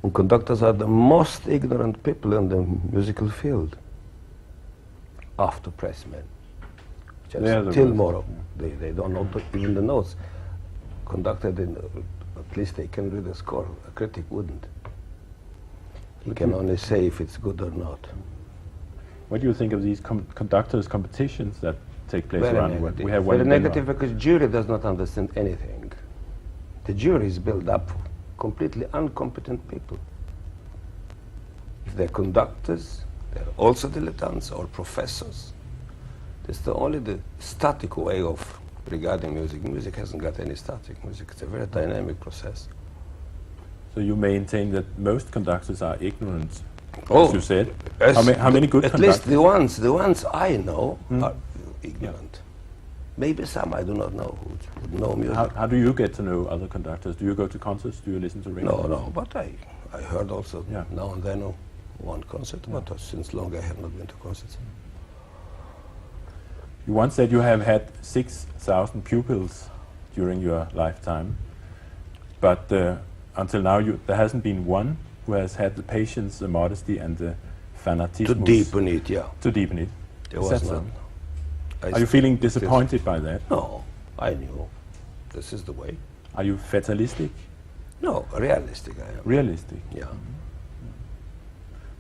And conductors are the most ignorant people in the musical field, after pressmen. Just till more. They don't know even the notes. Conductor, at least they can read the score. A critic wouldn't. He can only say if it's good or not. What do you think of these conductors' competitions that take place Very around negative. the world? We have one Very in negative Denmark. because jury does not understand anything. The jury is built up of completely incompetent people. If they're conductors, they're also dilettantes or professors. It's only the static way of regarding music. Music hasn't got any static music. It's a very dynamic process. So you maintain that most conductors are ignorant, Oh, as you said. As How many good at conductors? least the ones I know are ignorant. Maybe some I do not know who would know music. How do you get to know other conductors? Do you go to concerts? Do you listen to records? No, but I heard also Yeah. now and then one concert, but since long I have not been to concerts. You once said you have had 6,000 pupils during your lifetime, but until now there hasn't been one who has had the patience, the modesty, and the fanatism To deepen it, yeah. to deepen it. There Is was that so? none. Are you feeling disappointed by that? No, I knew this is the way. Are you fatalistic? No, realistic I am. Realistic? Yeah.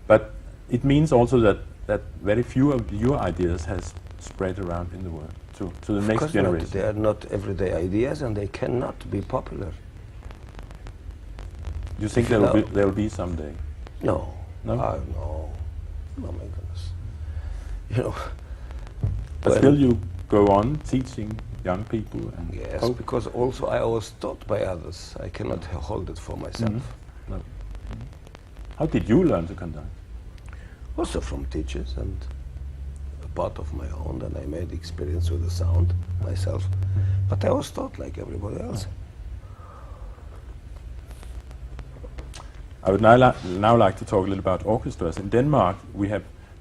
But it means also that very few of your ideas has spread around in the world to the next generation. They are not everyday ideas and they cannot be popular. You think there will be someday? No. No? No. Oh my goodness. You know. But still you go on teaching young people and Yes, hope. because also I was taught by others. I cannot hold it for myself. No. How did you learn to conduct? Also from teachers and a part of my own, and I made experience with the sound myself. But I was taught like everybody else. I would now like to talk a little about orchestras. In Denmark,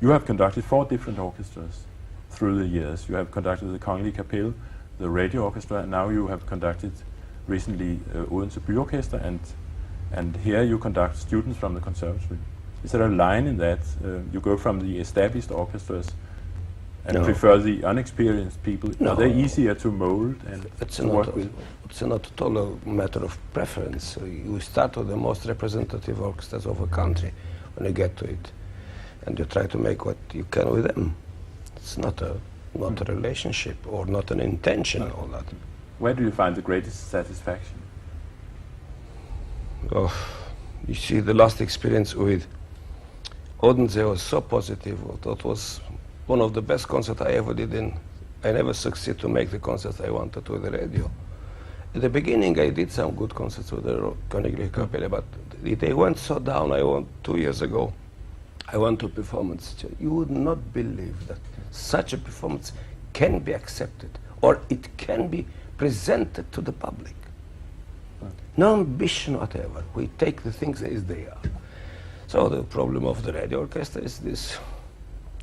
you have conducted 4 different orchestras through the years. You have conducted the Kongelige Kapelle, the radio orchestra, and now you have conducted recently Odense Byorchester, and here you conduct students from the conservatory. Is there a line in that? You go from the established orchestras and prefer the unexperienced people? No. Are they easier to mold and to work with? It's not at all a matter of preference. You start with the most representative orchestras of a country when you get to it, and you try to make what you can with them. It's not a relationship or not an intention. No. All that. Where do you find the greatest satisfaction? Oh, you see, the last experience with Odense was so positive. That was one of the best concerts I ever did. I never succeeded to make the concerts I wanted with the radio. At the beginning, I did some good concerts with the Königliche Kapelle, but they went so down. 2 years ago, I went to a performance. You would not believe that such a performance can be accepted or it can be presented to the public. No ambition whatever. We take the things as they are. So the problem of the radio orchestra is this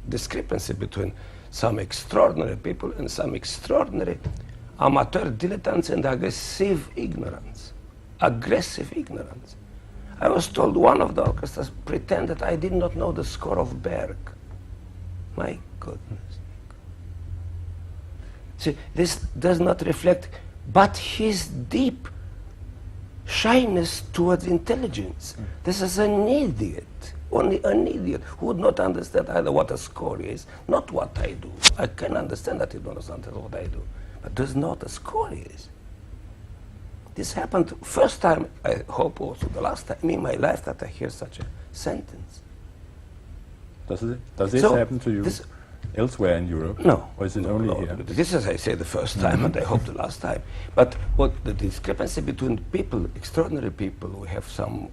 discrepancy between some extraordinary people and some extraordinary amateur dilettantes and aggressive ignorance. Aggressive ignorance. I was told one of the orchestras pretended I did not know the score of Berg. My goodness. See, this does not reflect but his deep shyness towards intelligence. This is an idiot, only an idiot who would not understand either what a score is, not what I do. I can understand that he doesn't understand what I do, but does not what a score is. This happened first time, I hope also the last time in my life that I hear such a sentence. Does this happen to you elsewhere in Europe? No. Or is it only here? This is, I say, the first time, and I hope the last time. But what the discrepancy between people, extraordinary people, we have some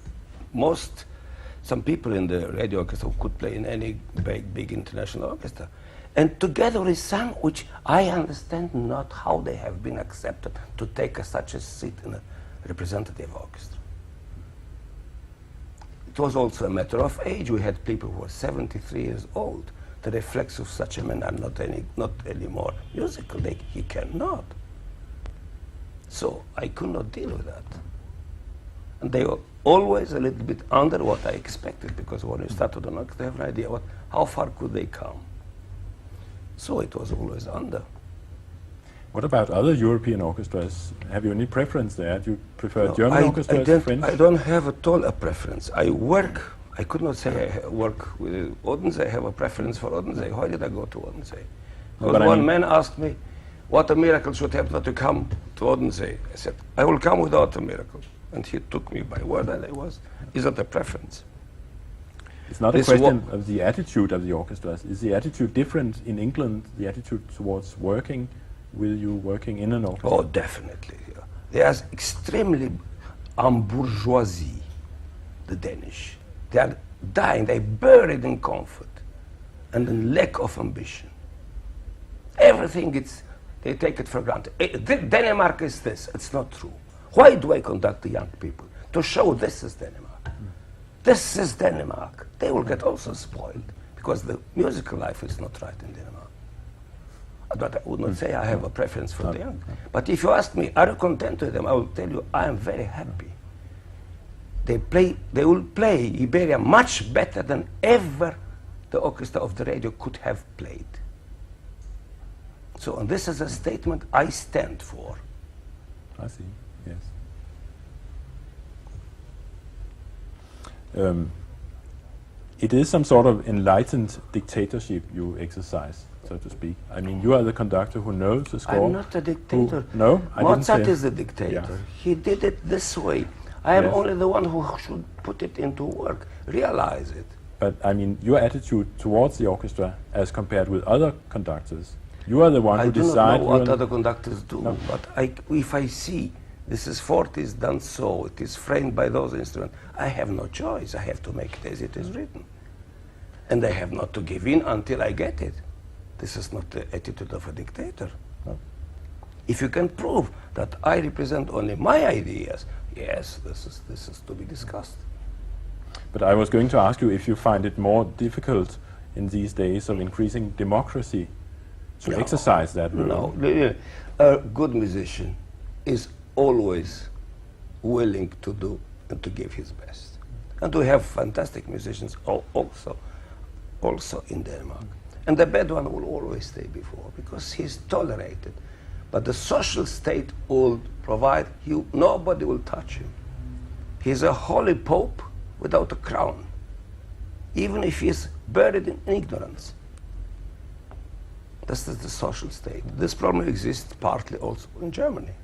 people in the radio orchestra who could play in any big international orchestra, and together with some which I understand not how they have been accepted to take such a seat in a representative orchestra. It was also a matter of age. We had people who were 73 years old. The reflex of such a man are not anymore musical. He cannot. So I could not deal with that. And they were always a little bit under what I expected, because when you started an orchestra, you have an idea how far could they come. So it was always under. What about other European orchestras? Have you any preference there? Do you prefer German orchestras, French? I don't have at all a preference. I could not say I work with Odense. I have a preference for Odense. Why did I go to Odense? Because one man asked me, what a miracle should happen not to come to Odense. I said, I will come without a miracle. And he took me by word, and is that a preference? It's not a question of the attitude of the orchestras. Is the attitude different in England, the attitude towards working with you, working in an orchestra? Oh, definitely. Yeah. They are extremely bourgeoisie, the Danish. They are dying, they are buried in comfort and in lack of ambition. Everything, they take it for granted. Denmark is this. It's not true. Why do I conduct the young people? To show this is Denmark. This is Denmark. They will get also spoiled, because the musical life is not right in Denmark. But I would not say I have a preference for the young. But if you ask me, are you content with them? I will tell you, I am very happy. They will play Iberia much better than ever the orchestra of the radio could have played. So, and this is a statement I stand for. I see, yes. It is some sort of enlightened dictatorship you exercise, so to speak. I mean, you are the conductor who knows the score. I'm not a dictator. No, I didn't say. Mozart is the dictator. Yeah. He did it this way. I am only the one who should put it into work, realize it. But I mean, your attitude towards the orchestra as compared with other conductors, you are the one who decides. I do not know what other conductors do, but if I see this is forte is done so, it is framed by those instruments, I have no choice. I have to make it as it is written. And I have not to give in until I get it. This is not the attitude of a dictator. No. If you can prove that I represent only my ideas, yes, this is to be discussed. But I was going to ask you if you find it more difficult in these days of increasing democracy to exercise that role. No, a good musician is always willing to do and to give his best. And we have fantastic musicians also in Denmark. And the bad one will always stay before, because he's tolerated. But the social state will provide nobody will touch him. He's a holy pope without a crown, even if he's buried in ignorance. This is the social state. This problem exists partly also in Germany.